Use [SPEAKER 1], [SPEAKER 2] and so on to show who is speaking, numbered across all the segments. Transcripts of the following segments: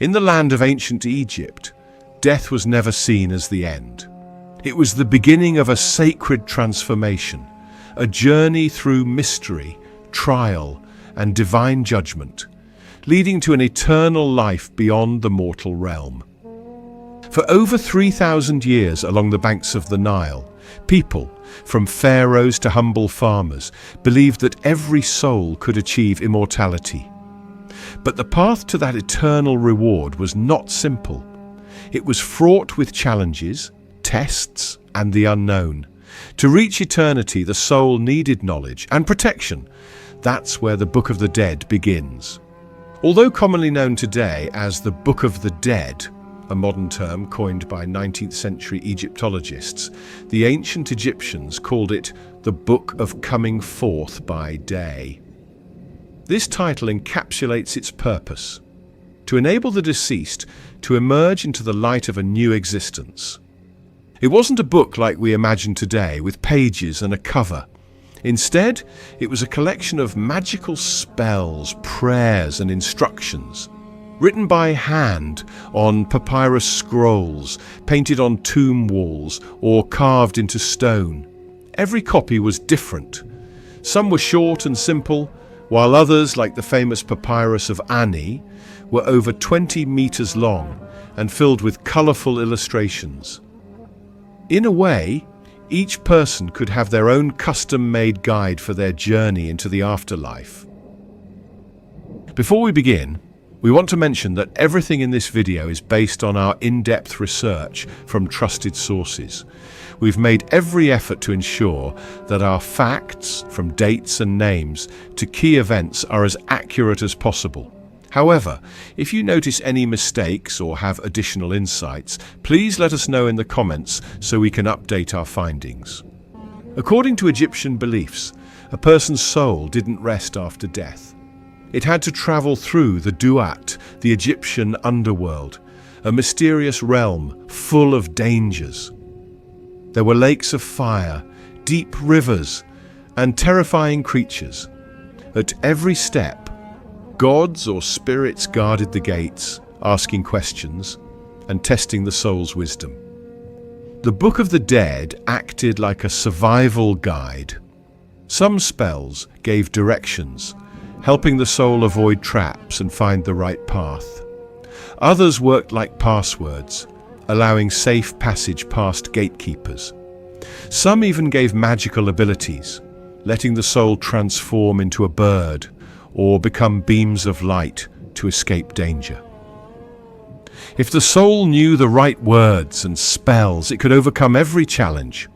[SPEAKER 1] In the land of ancient Egypt, death was never seen as the end. It was the beginning of a sacred transformation, a journey through mystery, trial, and divine judgment, leading to an eternal life beyond the mortal realm. For over 3,000 years along the banks of the Nile, people, from pharaohs to humble farmers, believed that every soul could achieve immortality. But the path to that eternal reward was not simple. It was fraught with challenges, tests, and the unknown. To reach eternity, the soul needed knowledge and protection. That's where the Book of the Dead begins. Although commonly known today as the Book of the Dead, a modern term coined by 19th century Egyptologists, the ancient Egyptians called it the Book of Coming Forth by Day. This title encapsulates its purpose: to enable the deceased to emerge into the light of a new existence. It wasn't a book like we imagine today, with pages and a cover. Instead, it was a collection of magical spells, prayers, and instructions, written by hand on papyrus scrolls, painted on tomb walls, or carved into stone. Every copy was different. Some were short and simple, while others, like the famous Papyrus of Ani, were over 20 meters long and filled with colorful illustrations. In a way, each person could have their own custom-made guide for their journey into the afterlife. Before we begin, we want to mention that everything in this video is based on our in-depth research from trusted sources. We've made every effort to ensure that our facts, from dates and names to key events, are as accurate as possible. However, if you notice any mistakes or have additional insights, please let us know in the comments so we can update our findings. According to Egyptian beliefs, a person's soul didn't rest after death. It had to travel through the Duat, the Egyptian underworld, a mysterious realm full of dangers. There were lakes of fire, deep rivers, and terrifying creatures. At every step, gods or spirits guarded the gates, asking questions and testing the soul's wisdom. The Book of the Dead acted like a survival guide. Some spells gave directions, helping the soul avoid traps and find the right path. Others worked like passwords, allowing safe passage past gatekeepers. Some even gave magical abilities, letting the soul transform into a bird or become beams of light to escape danger. If the soul knew the right words and spells, it could overcome every challenge.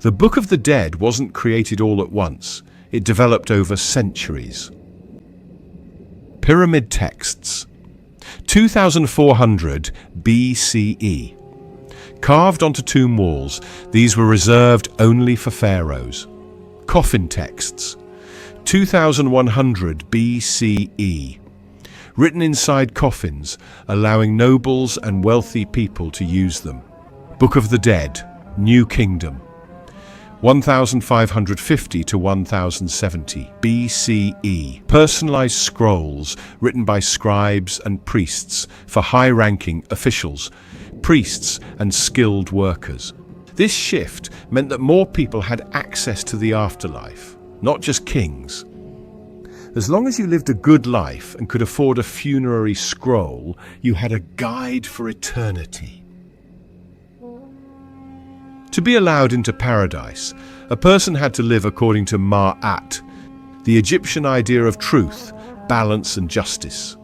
[SPEAKER 1] The Book of the Dead wasn't created all at once. It developed over centuries. Pyramid texts. 2400 BCE. Carved onto tomb walls, these were reserved only for pharaohs. Coffin texts. 2100 BCE. Written inside coffins, allowing nobles and wealthy people to use them. Book of the Dead, New Kingdom. 1550 to 1070 BCE. Personalized scrolls written by scribes and priests for high-ranking officials, priests and skilled workers. This shift meant that more people had access to the afterlife, not just kings. As long as you lived a good life and could afford a funerary scroll, you had a guide for eternity. To be allowed into paradise, a person had to live according to Ma'at, the Egyptian idea of truth, balance and justice.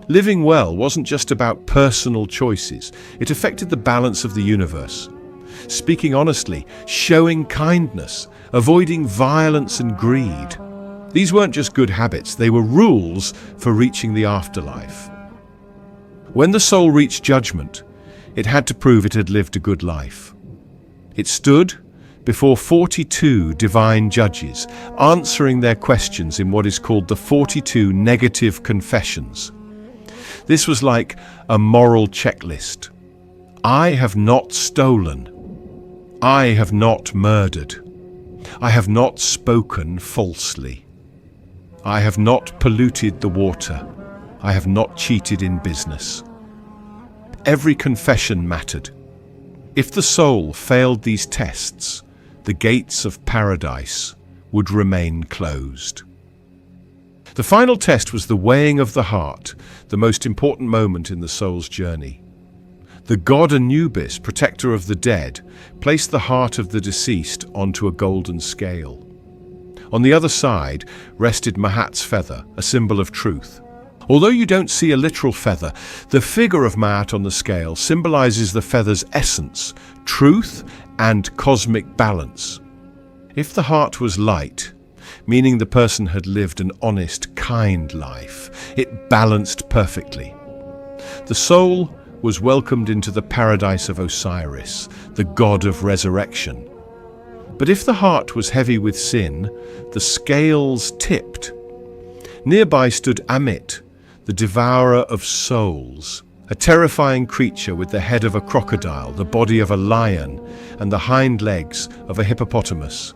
[SPEAKER 1] Living well wasn't just about personal choices, it affected the balance of the universe. Speaking honestly, showing kindness, avoiding violence and greed. These weren't just good habits, they were rules for reaching the afterlife. When the soul reached judgment, it had to prove it had lived a good life. It stood before 42 divine judges, answering their questions in what is called the 42 negative confessions. This was like a moral checklist. I have not stolen. I have not murdered. I have not spoken falsely. I have not polluted the water. I have not cheated in business. Every confession mattered. If the soul failed these tests, the gates of paradise would remain closed. The final test was the weighing of the heart, the most important moment in the soul's journey. The god Anubis, protector of the dead, placed the heart of the deceased onto a golden scale. On the other side rested Mahat's feather, a symbol of truth. Although you don't see a literal feather, the figure of Mahat on the scale symbolizes the feather's essence, truth, and cosmic balance. If the heart was light, meaning the person had lived an honest, kind life, it balanced perfectly. The soul was welcomed into the paradise of Osiris, the god of resurrection. But if the heart was heavy with sin, the scales tipped. Nearby stood Amit, the devourer of souls, a terrifying creature with the head of a crocodile, the body of a lion, and the hind legs of a hippopotamus.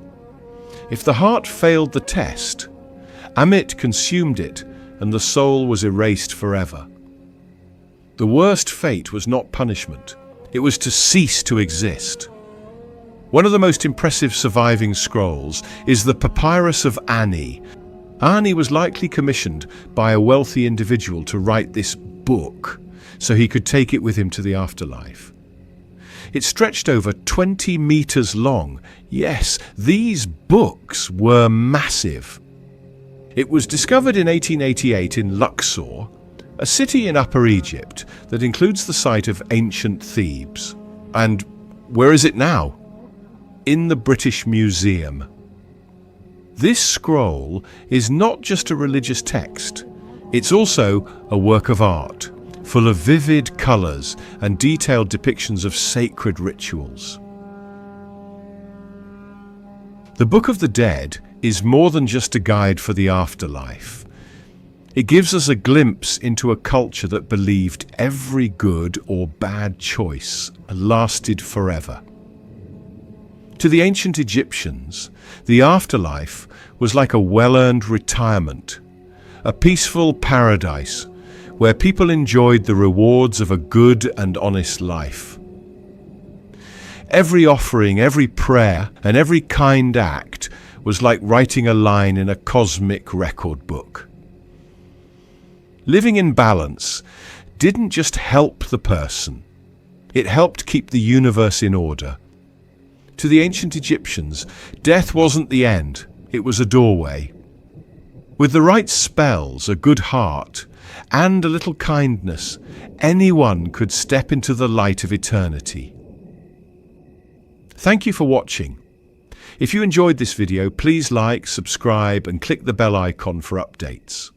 [SPEAKER 1] If the heart failed the test, Amit consumed it, and the soul was erased forever. The worst fate was not punishment. It was to cease to exist. One of the most impressive surviving scrolls is the Papyrus of Ani. Ani was likely commissioned by a wealthy individual to write this book so he could take it with him to the afterlife. It stretched over 20 meters long. Yes, these books were massive. It was discovered in 1888 in Luxor, a city in Upper Egypt that includes the site of ancient Thebes. And where is it now? In the British Museum. This scroll is not just a religious text, it's also a work of art, full of vivid colors and detailed depictions of sacred rituals. The Book of the Dead is more than just a guide for the afterlife. It gives us a glimpse into a culture that believed every good or bad choice lasted forever. To the ancient Egyptians, the afterlife was like a well-earned retirement, a peaceful paradise where people enjoyed the rewards of a good and honest life. Every offering, every prayer, and every kind act was like writing a line in a cosmic record book. Living in balance didn't just help the person, it helped keep the universe in order. To the ancient Egyptians, death wasn't the end, it was a doorway. With the right spells, a good heart, and a little kindness, anyone could step into the light of eternity. Thank you for watching. If you enjoyed this video, please like, subscribe, and click the bell icon for updates.